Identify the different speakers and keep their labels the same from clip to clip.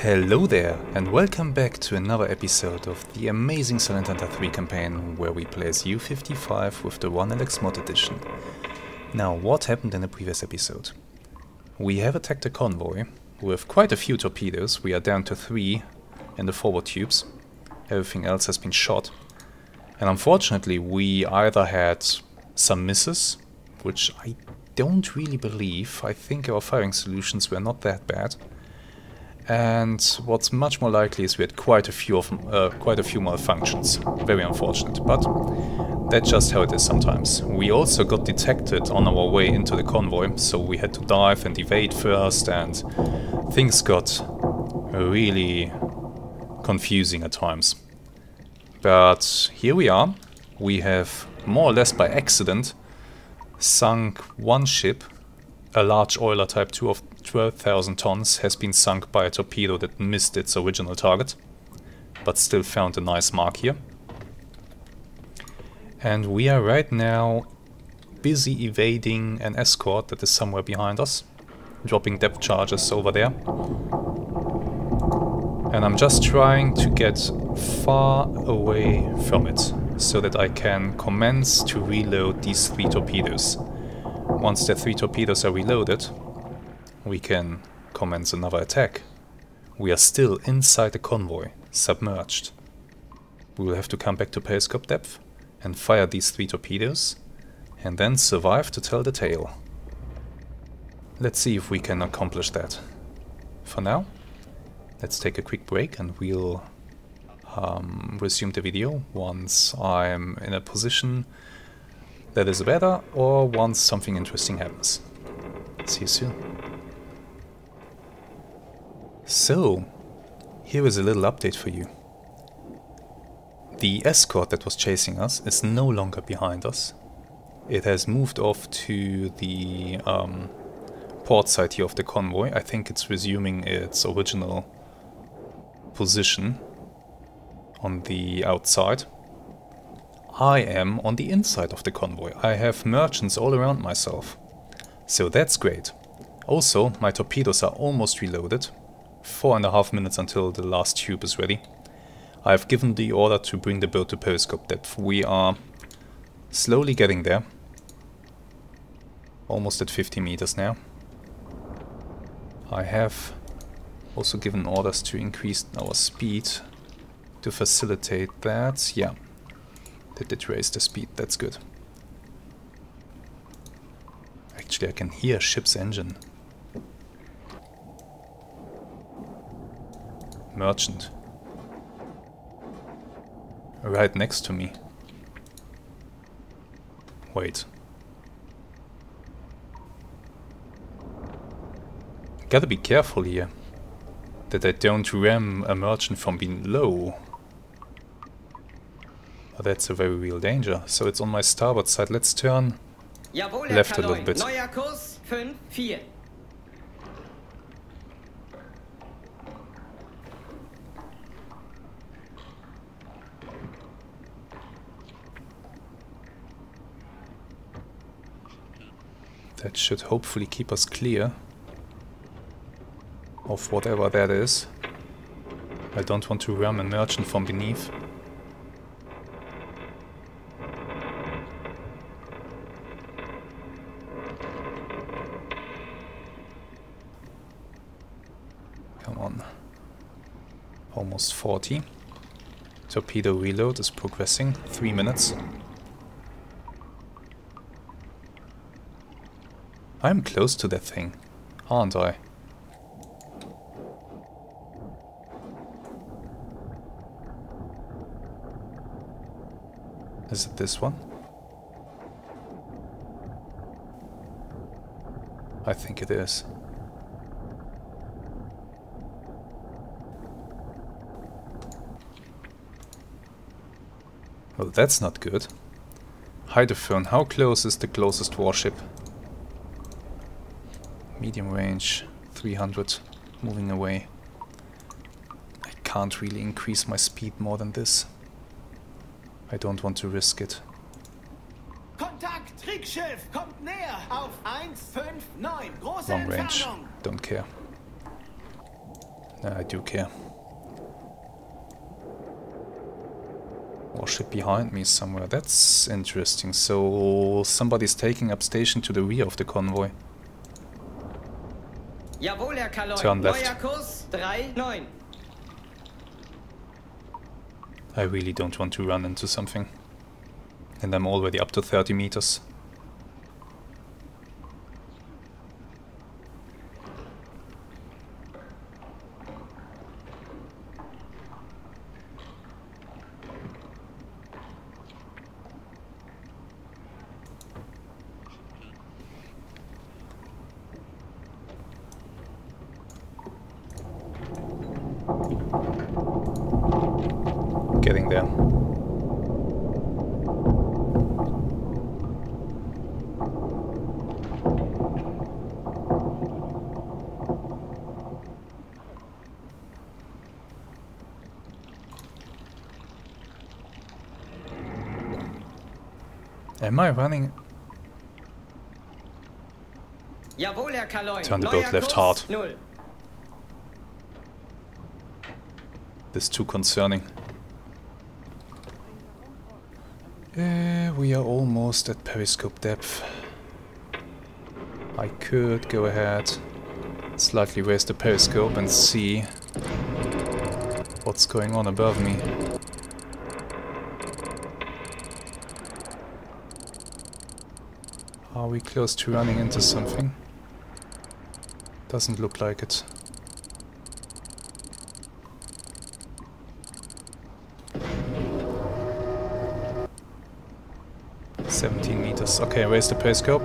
Speaker 1: Hello there, and welcome back to another episode of the amazing Silent Hunter 3 campaign where we play as U-55 with the OneAlex Mod Edition. Now, what happened in the previous episode? We have attacked a convoy with quite a few torpedoes. We are down to 3 in the forward tubes. Everything else has been shot. And unfortunately, we either had some misses, which I don't really believe. I think our firing solutions were not that bad. And what's much more likely is we had quite a few malfunctions. Very unfortunate, but that's just how it is sometimes. We also got detected on our way into the convoy, so we had to dive and evade first, and things got really confusing at times. But here we are. We have more or less by accident sunk one ship. A large oiler type 2 of 12,000 tons has been sunk by a torpedo that missed its original target, but still found a nice mark here. And we are right now busy evading an escort that is somewhere behind us, dropping depth charges over there. And I'm just trying to get far away from it, so that I can commence to reload these 3 torpedoes. Once the 3 torpedoes are reloaded, we can commence another attack. We are still inside the convoy, submerged. We will have to come back to periscope depth and fire these 3 torpedoes, and then survive to tell the tale. Let's see if we can accomplish that. For now, let's take a quick break and we'll resume the video once I'm in a position that is better, or once something interesting happens. See you soon. So, here is a little update for you. The escort that was chasing us is no longer behind us. It has moved off to the port side here of the convoy. I think it's resuming its original position on the outside. I am on the inside of the convoy. I have merchants all around myself. So that's great. Also, my torpedoes are almost reloaded. 4.5 minutes until the last tube is ready. I have given the order to bring the boat to periscope depth. We are slowly getting there. Almost at 50 meters now. I have also given orders to increase our speed to facilitate that. Yeah. That did raise the speed, that's good. Actually, I can hear a ship's engine. Merchant. Right next to me. Wait. Gotta be careful here. That I don't ram a merchant from below. Oh, that's a very real danger. So it's on my starboard side. Let's turn left a little bit.
Speaker 2: Neuer Kurs 5-4.
Speaker 1: That should hopefully keep us clear of whatever that is. I don't want to ram a merchant from beneath. Come on. Almost 40. Torpedo reload is progressing. 3 minutes. I'm close to that thing, aren't I? Is it this one? I think it is. Well, that's not good. Hydrophone, how close is the closest warship? Medium range, 300, moving away. I can't really increase my speed more than this. I don't want to risk it.
Speaker 2: Kontakt, Kriegsschiff, kommt näher auf 159, große
Speaker 1: Long range,
Speaker 2: Entfernung.
Speaker 1: don't care. I do care. Warship behind me somewhere. That's interesting. So somebody's taking up station to the rear of the convoy.
Speaker 2: Jawohl, Herr Kaloy.
Speaker 1: Turn left.
Speaker 2: Neuer Kurs 39.
Speaker 1: I really don't want to run into something. And I'm already up to 30 meters. Getting there. Am I running?
Speaker 2: Jawohl, Herr Kaloy.
Speaker 1: Turn the boat left hard.
Speaker 2: 0.
Speaker 1: This is too concerning. We are almost at periscope depth. I could go ahead, slightly raise the periscope and see what's going on above me. Are we close to running into something? Doesn't look like it. Meters. Okay, raise the periscope.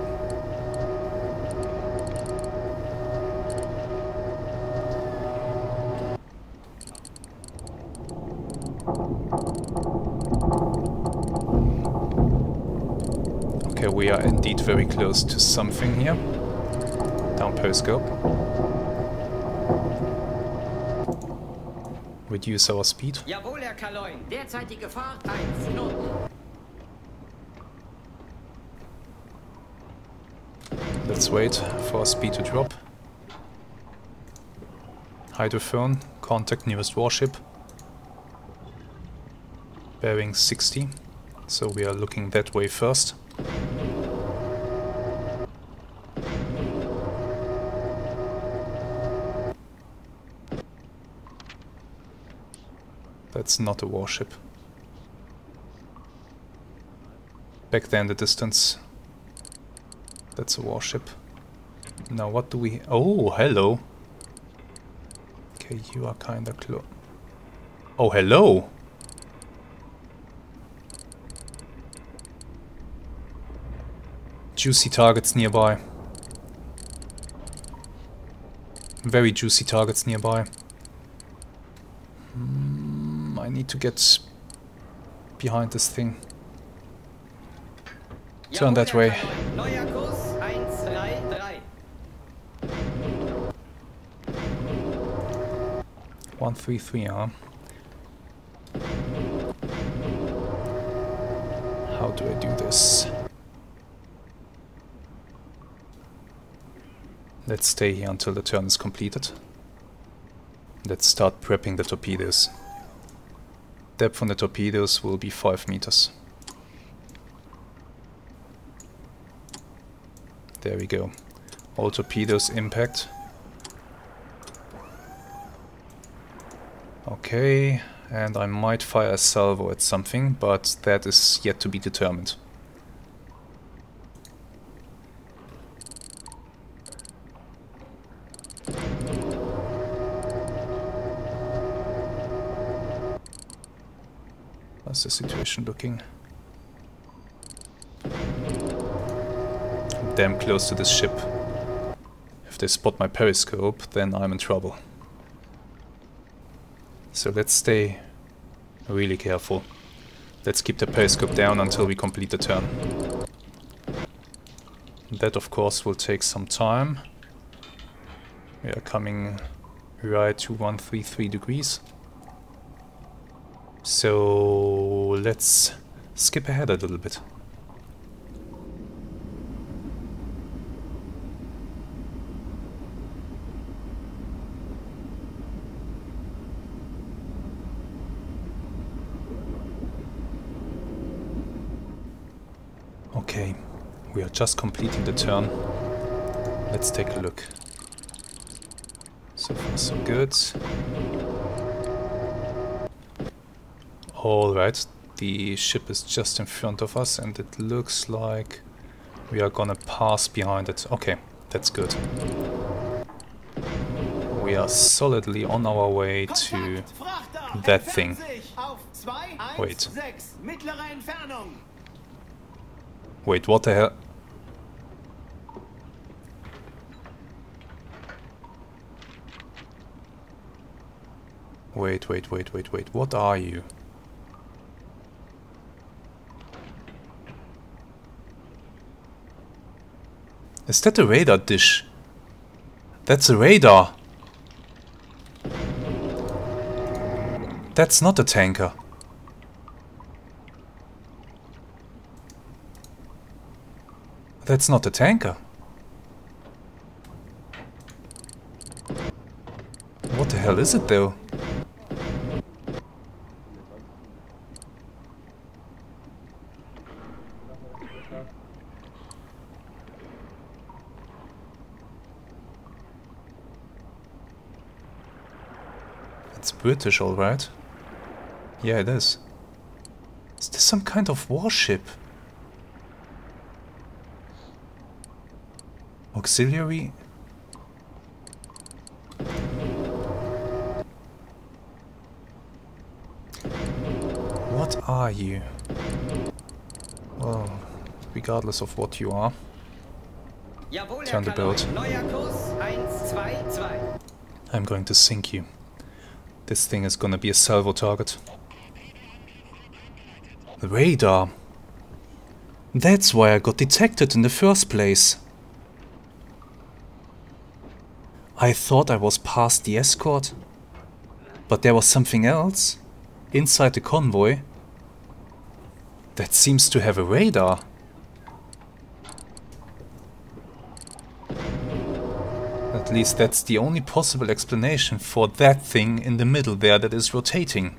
Speaker 1: Okay, we are indeed very close to something here. Down periscope. Reduce our speed.
Speaker 2: Jawohl, Herr Kaloy. Derzeitige Fahrt 1 Knoten.
Speaker 1: Let's wait for our speed to drop. Hydrophone, contact nearest warship. Bearing 60, so we are looking that way first. That's not a warship. Back there in the distance. That's a warship. Now what do we... Oh, hello! Okay, you are kinda close. Oh, hello! Juicy targets nearby. Very juicy targets nearby. I need to get behind this thing. Turn that way. 133, huh? How do I do this? Let's stay here until the turn is completed. Let's start prepping the torpedoes. Depth on the torpedoes will be 5 meters. There we go. All torpedoes impact. Okay, and I might fire a salvo at something, but that is yet to be determined. How's the situation looking? I'm damn close to this ship. If they spot my periscope, then I'm in trouble. So let's stay really careful. Let's keep the periscope down until we complete the turn. That of course will take some time. We are coming right to 133 degrees. So let's skip ahead a little bit. Okay, we are just completing the turn. Let's take a look. So far so good. Alright, the ship is just in front of us and it looks like we are gonna pass behind it. Okay, that's good. We are solidly on our way to that thing. Wait. Wait, what the hell? Wait, what are you? Is that a radar dish? That's a radar. That's not a tanker. That's not a tanker. What the hell is it though? It's British, alright. Yeah, it is. Is this some kind of warship? Auxiliary? What are you? Well, regardless of what you are. Turn the boat. I'm going to sink you. This thing is gonna be a salvo target. The radar! That's why I got detected in the first place. I thought I was past the escort, but there was something else inside the convoy that seems to have a radar. At least that's the only possible explanation for that thing in the middle there that is rotating.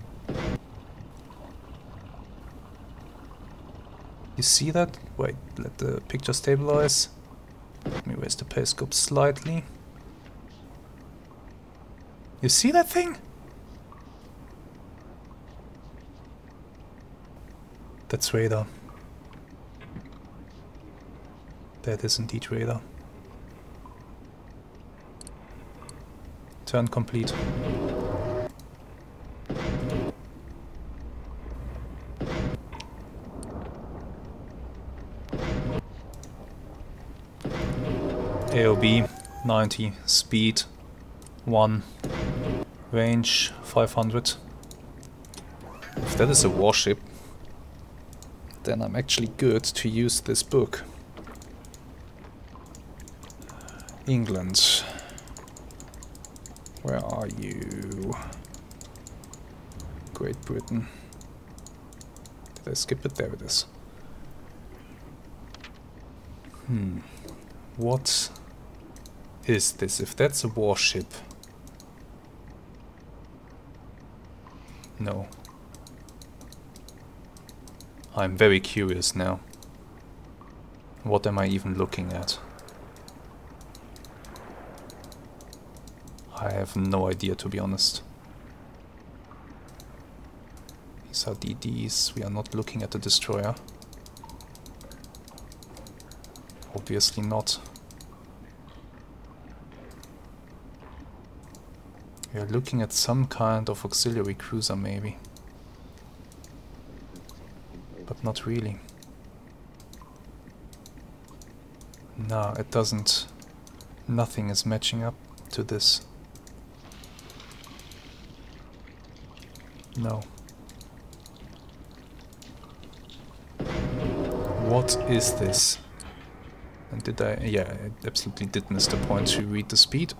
Speaker 1: You see that? Wait, let the picture stabilize. Let me raise the periscope slightly. You see that thing? That's radar. That is indeed radar. Turn complete. AOB 90, speed 1, range 500. If that is a warship, then I'm actually good to use this book. England. Where are you? Great Britain. Did I skip it? There it is. What is this? If that's a warship... No. I'm very curious now. What am I even looking at? I have no idea, to be honest. These are DDs. We are not looking at the destroyer. Obviously not. We are looking at some kind of auxiliary cruiser, maybe. But not really. No, it doesn't. Nothing is matching up to this. No. What is this? And did I... Yeah, I absolutely did miss the point to read the speed.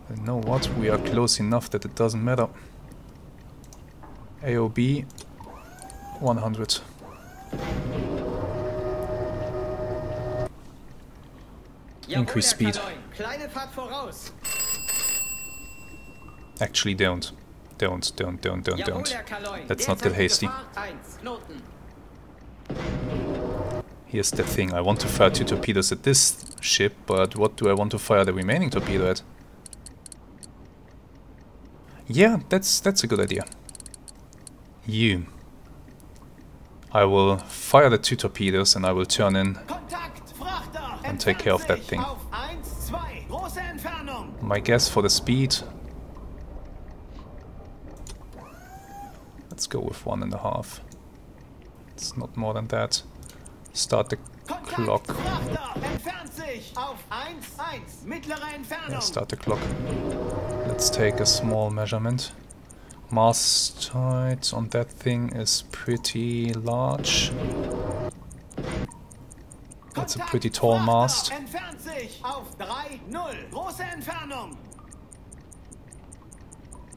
Speaker 1: And you know what? We are close enough that it doesn't matter. AOB 100. Increase speed. Actually don't. Don't. Let's not get hasty. Here's the thing, I want to fire 2 torpedoes at this ship, but what do I want to fire the remaining torpedo at? Yeah, that's a good idea. You. I will fire the 2 torpedoes and I will turn in and take care of that thing. My guess for the speed... Let's go with 1.5. It's not more than that. Start the clock. Yeah, start the clock. Let's take a small measurement. Mast height on that thing is pretty large. That's a pretty tall mast.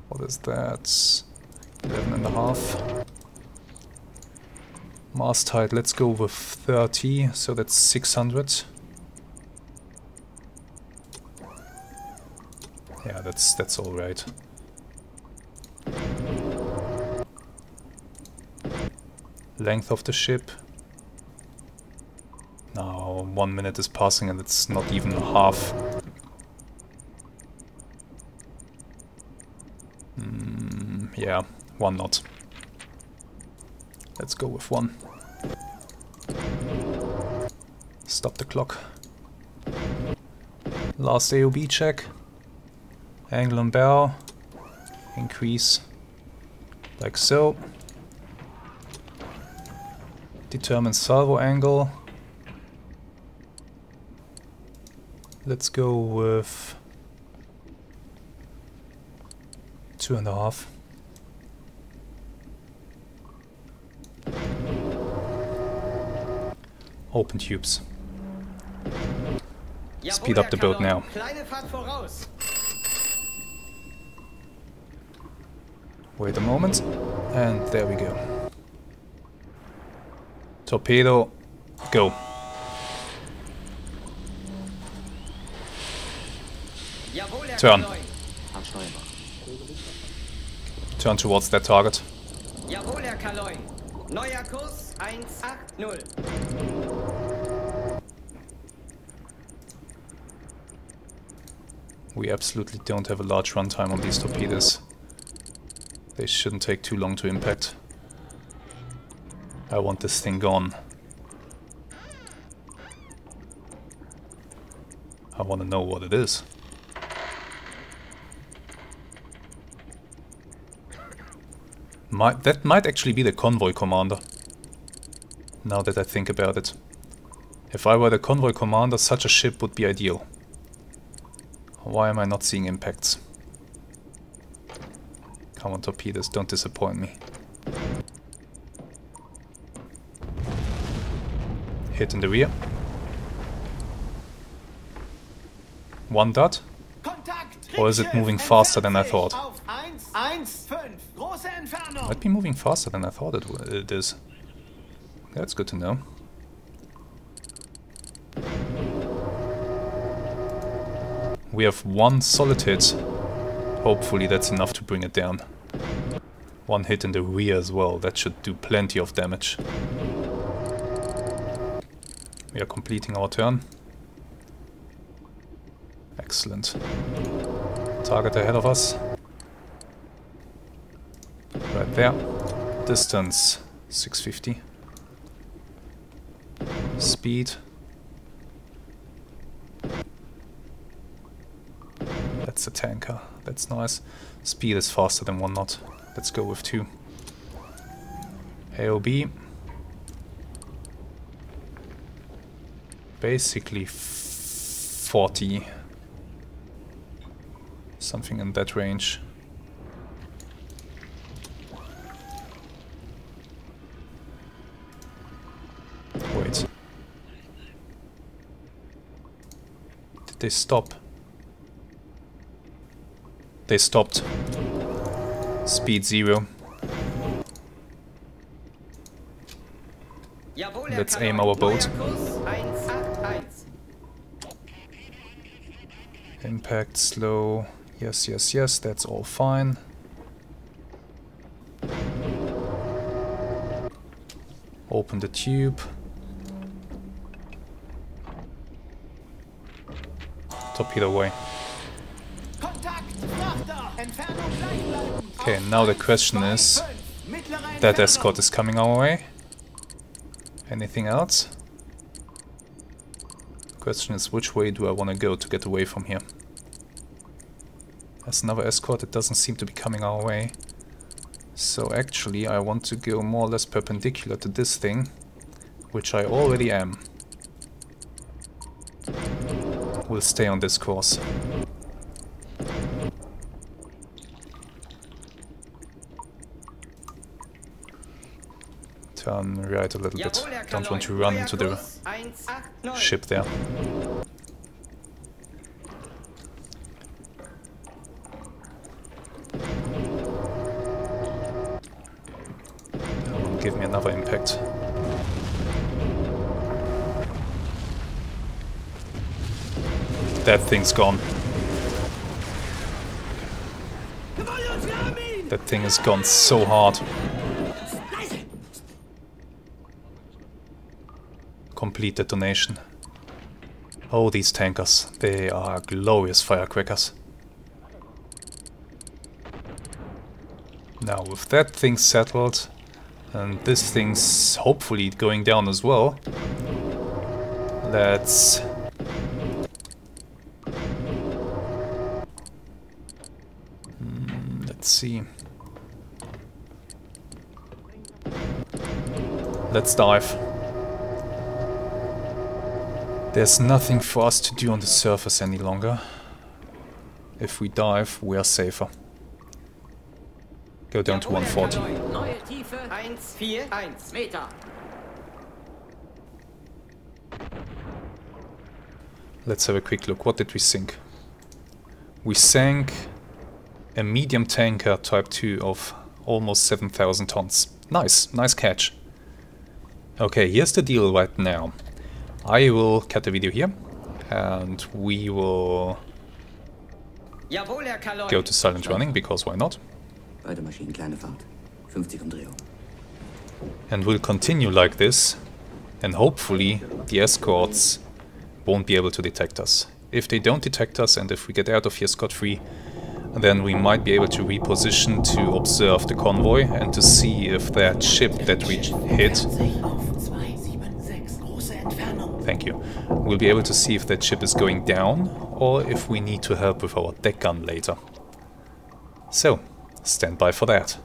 Speaker 1: What is that? 11.5. Mast height, let's go with 30, so that's 600. Yeah, that's all right. Length of the ship. Now 1 minute is passing and it's not even half. Yeah, 1 knot. Let's go with 1. Stop the clock. Last AOB check. Angle on bow. Increase. Like so. Determine salvo angle. Let's go with 2.5. Open tubes. Speed up the boat now. Wait a moment, and there we go. Torpedo, go. Turn. Turn towards that target. Neuer Kurs 180. We absolutely don't have a large runtime on these torpedoes. They shouldn't take too long to impact. I want this thing gone. I want to know what it is. That might actually be the convoy commander. Now that I think about it. If I were the convoy commander, such a ship would be ideal. Why am I not seeing impacts? Come on, torpedoes, don't disappoint me. Hit in the rear. 1 dot? Or is it moving faster than I thought? Might be moving faster than I thought it is. That's good to know. We have 1 solid hit. Hopefully that's enough to bring it down. 1 hit in the rear as well. That should do plenty of damage. We are completing our turn. Excellent. Target ahead of us. Right there. Distance 650. Speed. That's a tanker. That's nice. Speed is faster than 1 knot. Let's go with 2. AOB. Basically 40. Something in that range. Wait. Did they stop? They stopped. Speed 0. Let's aim our boat. Impact slow. Yes, yes, yes, that's all fine. Open the tube. Torpedo away. Okay, now the question is, that escort is coming our way. Anything else? Question is, which way do I want to go to get away from here? There's another escort, it doesn't seem to be coming our way. So actually I want to go more or less perpendicular to this thing, which I already am. We'll stay on this course. Turn right a little bit. Don't want to run into the ship there. Give me another impact. That thing's gone. That thing has gone so hard. Complete detonation. Oh, these tankers. They are glorious firecrackers. Now, with that thing settled, and this thing's hopefully going down as well, let's... let's see. Let's dive. There's nothing for us to do on the surface any longer. If we dive, we are safer. Go down to 140. Let's have a quick look. What did we sink? We sank a medium tanker type 2 of almost 7,000 tons. Nice, nice catch. Okay, here's the deal right now. I will cut the video here, and we will go to silent running, because why not? And we'll continue like this, and hopefully the escorts won't be able to detect us. If they don't detect us, and if we get out of here scot-free, then we might be able to reposition to observe the convoy and to see if that ship that we hit... Thank you. We'll be able to see if that ship is going down, or if we need to help with our deck gun later. So, stand by for that.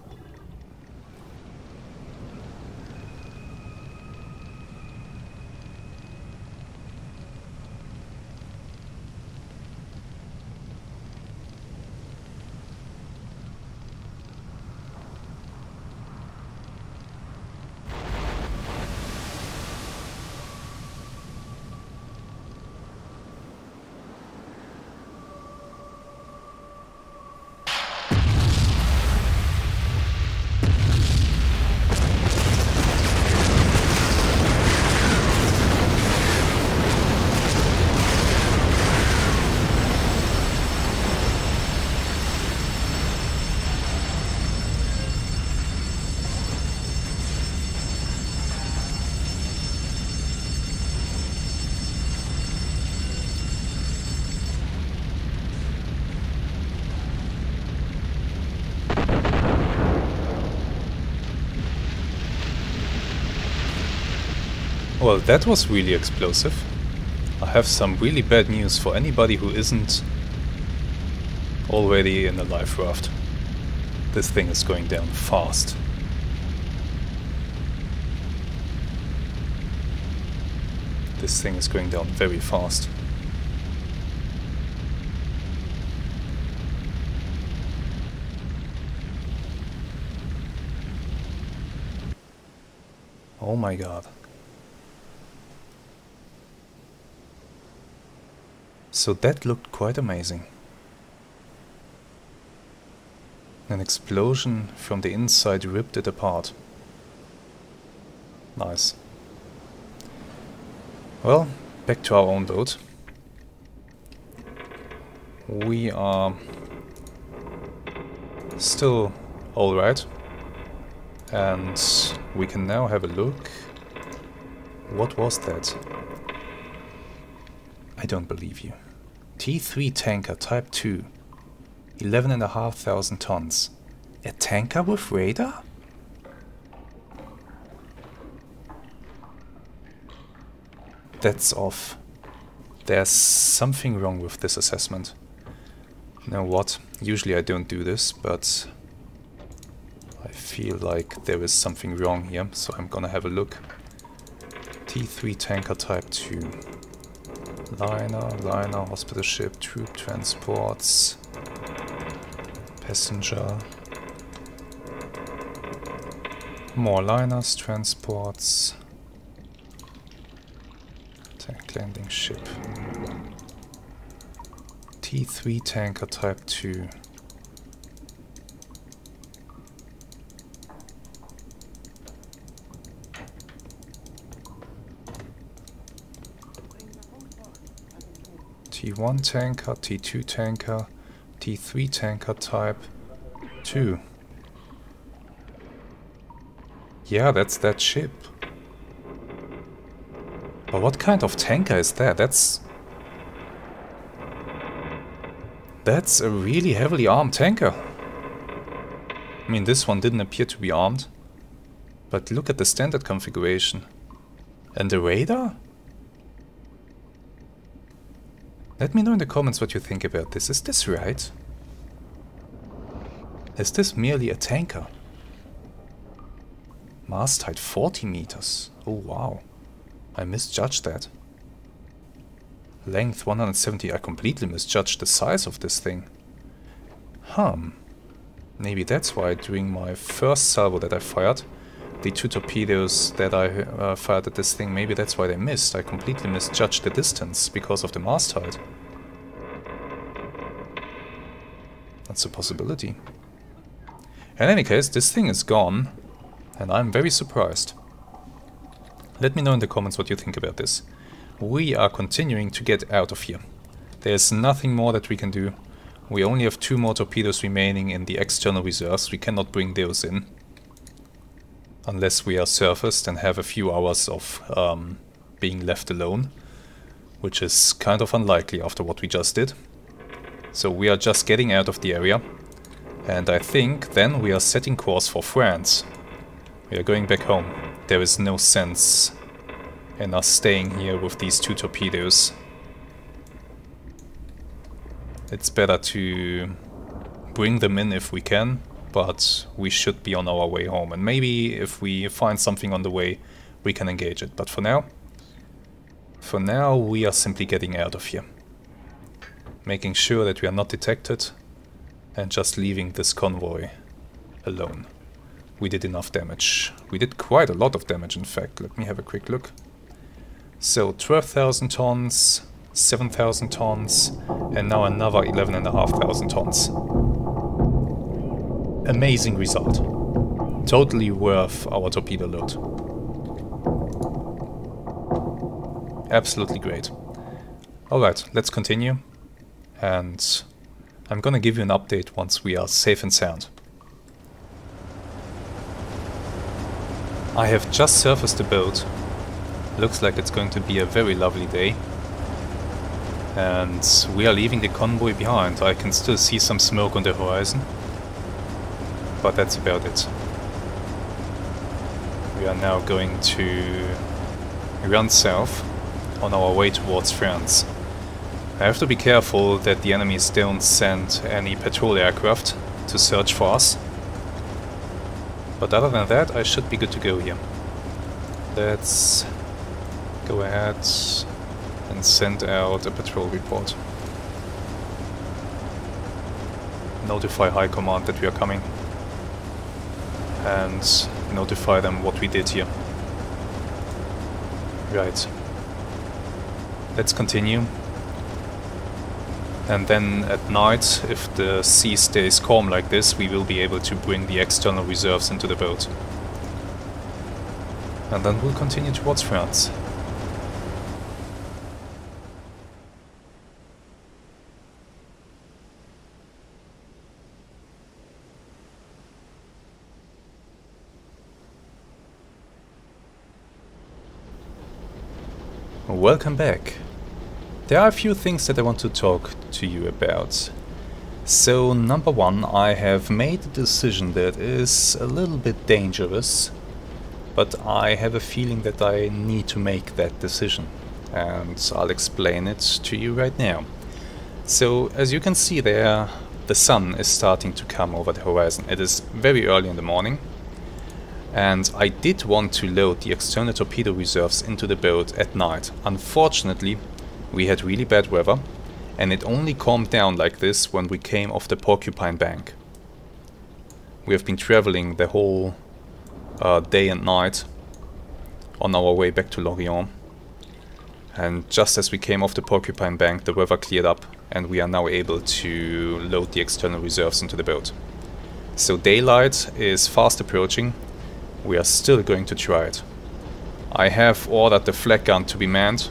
Speaker 1: Well, that was really explosive. I have some really bad news for anybody who isn't already in a life raft. This thing is going down fast. This thing is going down very fast. Oh my god. So that looked quite amazing. An explosion from the inside ripped it apart. Nice. Well, back to our own boat. We are still alright. And we can now have a look. What was that? I don't believe you. T3 tanker Type 2. 11,500 tons. A tanker with radar? That's off. There's something wrong with this assessment. You know what? Usually I don't do this, but I feel like there is something wrong here, so I'm gonna have a look. T3 tanker Type 2. Liner, hospital ship, troop transports, passenger. More liners, transports. Tank landing ship. T3 tanker Type 2. T1 tanker, T2 tanker, T3 tanker Type 2. Yeah, that's that ship. But what kind of tanker is that? That's a really heavily armed tanker. I mean, this one didn't appear to be armed. But look at the standard configuration. And the radar? Let me know in the comments what you think about this. Is this right? Is this merely a tanker? Mast height 40 meters. Oh wow. I misjudged that. Length 170. I completely misjudged the size of this thing. Maybe that's why during my first salvo that I fired, the 2 torpedoes that I fired at this thing, maybe that's why they missed. I completely misjudged the distance because of the mast height. That's a possibility. In any case, this thing is gone, and I'm very surprised. Let me know in the comments what you think about this. We are continuing to get out of here. There's nothing more that we can do. We only have 2 more torpedoes remaining in the external reserves. We cannot bring those in. Unless we are surfaced and have a few hours of being left alone. Which is kind of unlikely after what we just did. So we are just getting out of the area. And I think then we are setting course for France. We are going back home. There is no sense in us staying here with these 2 torpedoes. It's better to bring them in if we can, but we should be on our way home. And maybe if we find something on the way, we can engage it. But for now we are simply getting out of here. Making sure that we are not detected and just leaving this convoy alone. We did enough damage. We did quite a lot of damage, in fact. Let me have a quick look. So 12,000 tons, 7,000 tons, and now another 11,500 tons. Amazing result. Totally worth our torpedo load. Absolutely great. Alright, let's continue. And I'm gonna give you an update once we are safe and sound. I have just surfaced the boat. Looks like it's going to be a very lovely day. And we are leaving the convoy behind. I can still see some smoke on the horizon. But that's about it. We are now going to run south on our way towards France. I have to be careful that the enemies don't send any patrol aircraft to search for us. But other than that, I should be good to go here. Let's go ahead and send out a patrol report. Notify High Command that we are coming. And notify them what we did here. Right. Let's continue. And then at night, if the sea stays calm like this, we will be able to bring the external reserves into the boat. And then we'll continue towards France. Welcome back. There are a few things that I want to talk to you about. So, number one, I have made a decision that is a little bit dangerous, but I have a feeling that I need to make that decision, and I'll explain it to you right now. So, as you can see there, the sun is starting to come over the horizon. It is very early in the morning, and I did want to load the external torpedo reserves into the boat at night. Unfortunately, we had really bad weather, and it only calmed down like this when we came off the Porcupine Bank. We have been traveling the whole day and night on our way back to Lorient, and just as we came off the Porcupine Bank, the weather cleared up and we are now able to load the external reserves into the boat. So daylight is fast approaching. We are still going to try it. I have ordered the flag gun to be manned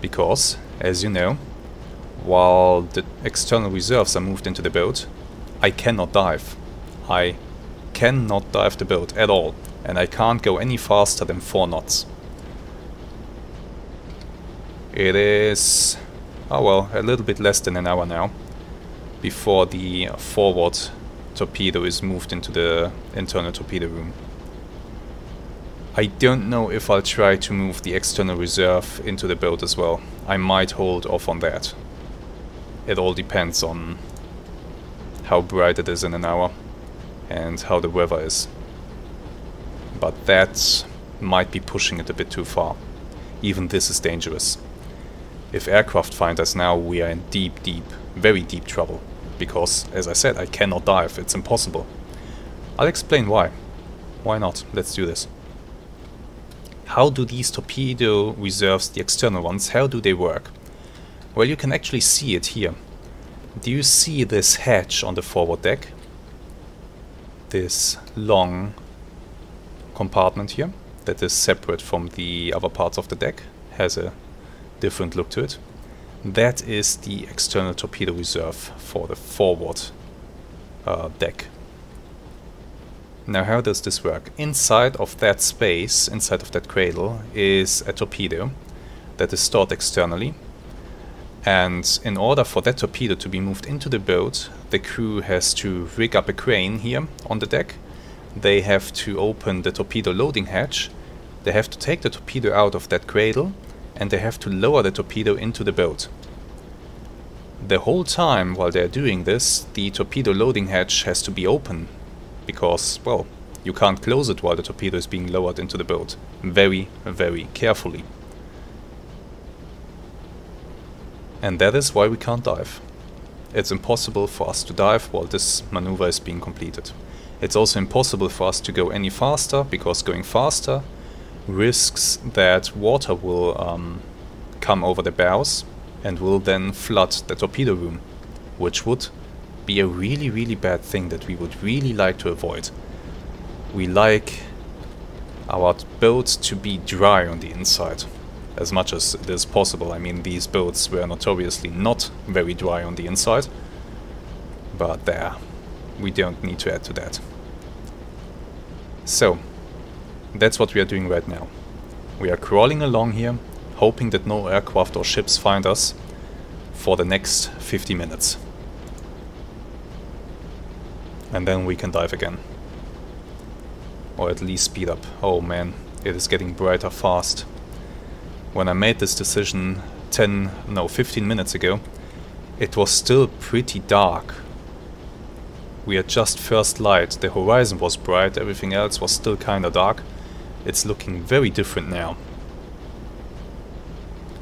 Speaker 1: because, as you know, while the external reserves are moved into the boat, I cannot dive. I cannot dive the boat at all, and I can't go any faster than 4 knots. It is, oh well, a little bit less than an hour now before the forward torpedo is moved into the internal torpedo room. I don't know if I'll try to move the external reserve into the boat as well. I might hold off on that. It all depends on how bright it is in an hour and how the weather is. But that might be pushing it a bit too far. Even this is dangerous. If aircraft find us now, we are in deep, very deep trouble. Because, as I said, I cannot dive. It's impossible. I'll explain why. Why not? Let's do this. How do these torpedo reserves, the external ones, how do they work? Well, you can actually see it here. Do you see this hatch on the forward deck? This long compartment here that is separate from the other parts of the deck, has a different look to it. That is the external torpedo reserve for the forward deck. Now, how does this work? Inside of that space, inside of that cradle, is a torpedo that is stored externally. And in order for that torpedo to be moved into the boat, the crew has to rig up a crane here on the deck. They have to open the torpedo loading hatch. They have to take the torpedo out of that cradle, and they have to lower the torpedo into the boat. The whole time while they're doing this, the torpedo loading hatch has to be open, because, well, you can't close it while the torpedo is being lowered into the boat. Very, very carefully. And that is why we can't dive. It's impossible for us to dive while this maneuver is being completed. It's also impossible for us to go any faster, because going faster risks that water will come over the bows and will then flood the torpedo room, which would be a really, really bad thing that we would really like to avoid. We like our boat to be dry on the inside, as much as it is possible. I mean, these boats were notoriously not very dry on the inside, but there, we don't need to add to that. So, that's what we are doing right now. We are crawling along here, hoping that no aircraft or ships find us for the next 50 minutes. And then we can dive again. Or at least speed up. Oh man, it is getting brighter fast. When I made this decision 15 minutes ago, it was still pretty dark. We had just first light, the horizon was bright, everything else was still kinda dark. It's looking very different now.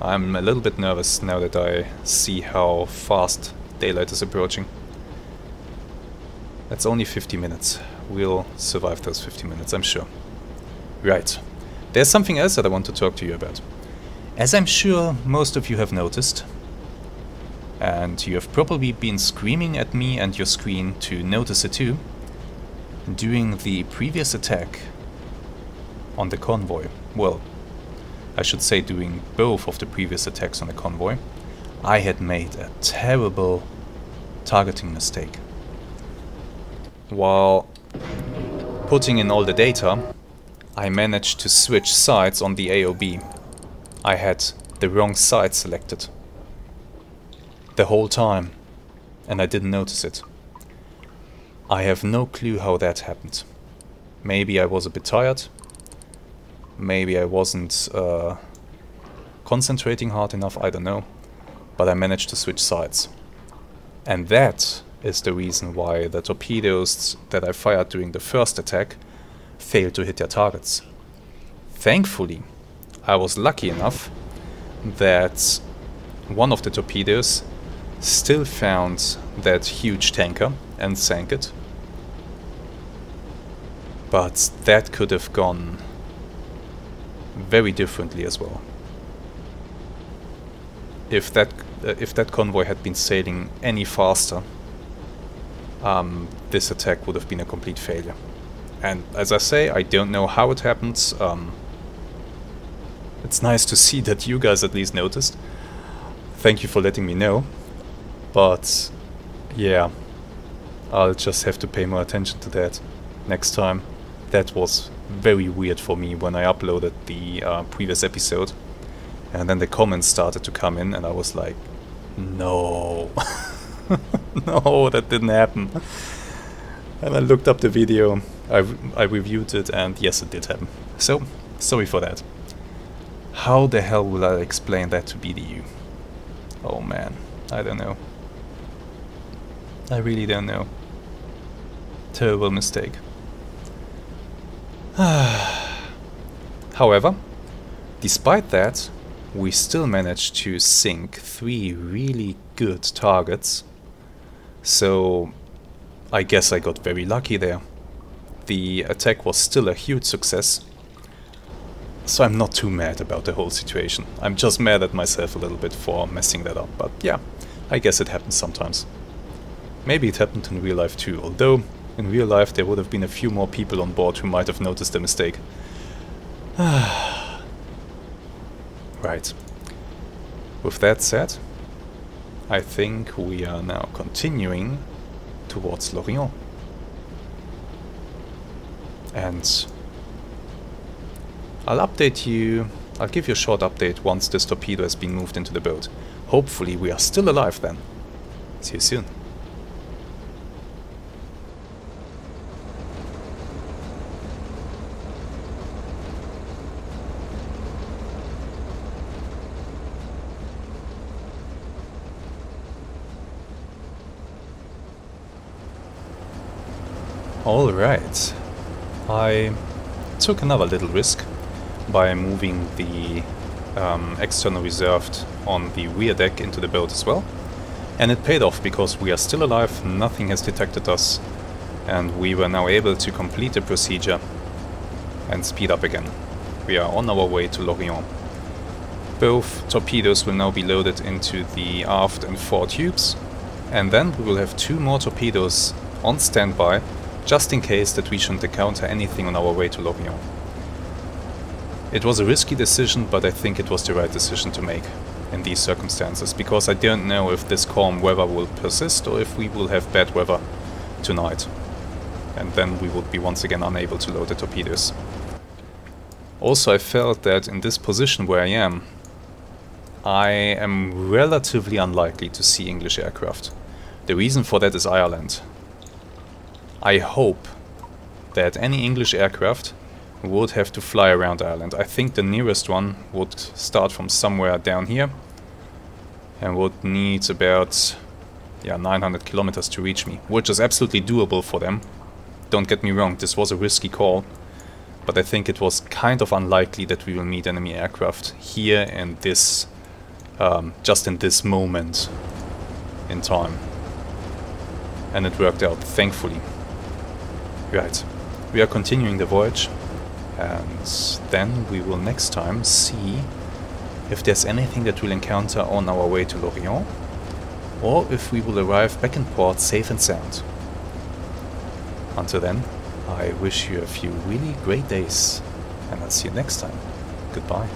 Speaker 1: I'm a little bit nervous now that I see how fast daylight is approaching. That's only 50 minutes. We'll survive those 50 minutes, I'm sure. Right. There's something else that I want to talk to you about. As I'm sure most of you have noticed, and you have probably been screaming at me and your screen to notice it too, during the previous attack on the convoy, well, I should say during both of the previous attacks on the convoy, I had made a terrible targeting mistake. While putting in all the data, I managed to switch sides on the AOB. I had the wrong side selected. the whole time, and I didn't notice it. I have no clue how that happened. Maybe I was a bit tired. Maybe I wasn't concentrating hard enough, I don't know. But I managed to switch sides. And that is the reason why the torpedoes that I fired during the first attack failed to hit their targets. Thankfully, I was lucky enough that one of the torpedoes still found that huge tanker and sank it. But that could have gone very differently as well. If that convoy had been sailing any faster, this attack would have been a complete failure. And as I say, I don't know how it happened. It's nice to see that you guys at least noticed. Thank you for letting me know. But yeah, I'll just have to pay more attention to that next time. That was very weird for me when I uploaded the previous episode. And then the comments started to come in and I was like, no. No, that didn't happen. And I looked up the video, I reviewed it, and yes, it did happen. So, sorry for that. How the hell will I explain that to BDU? Oh man, I don't know. I really don't know. Terrible mistake. However, despite that, we still managed to sink 3 really good targets. So I guess I got very lucky there. The attack was still a huge success. So I'm not too mad about the whole situation. I'm just mad at myself a little bit for messing that up. But yeah, I guess it happens sometimes. Maybe it happened in real life too, although in real life there would have been a few more people on board who might have noticed the mistake. Right. With that said, I think we are now continuing towards Lorient. And I'll update you, I'll give you a short update once this torpedo has been moved into the boat. Hopefully we are still alive then. See you soon. Alright, I took another little risk by moving the external reserved on the rear deck into the boat as well. And it paid off because we are still alive, nothing has detected us, and we were now able to complete the procedure and speed up again. We are on our way to Lorient. Both torpedoes will now be loaded into the aft and fore tubes, and then we will have 2 more torpedoes on standby just in case that we shouldn't encounter anything on our way to Lorient. It was a risky decision, but I think it was the right decision to make in these circumstances, because I don't know if this calm weather will persist or if we will have bad weather tonight. And then we would be once again unable to load the torpedoes. Also, I felt that in this position where I am relatively unlikely to see English aircraft. The reason for that is Ireland. I hope that any English aircraft would have to fly around Ireland. I think the nearest one would start from somewhere down here and would need about 900 kilometers to reach me, which is absolutely doable for them. Don't get me wrong, this was a risky call, but I think it was kind of unlikely that we will meet enemy aircraft here in this, just in this moment in time. And it worked out, thankfully. Right, we are continuing the voyage, and then we will next time see if there's anything that we'll encounter on our way to Lorient, or if we will arrive back in port safe and sound. Until then, I wish you a few really great days, and I'll see you next time. Goodbye.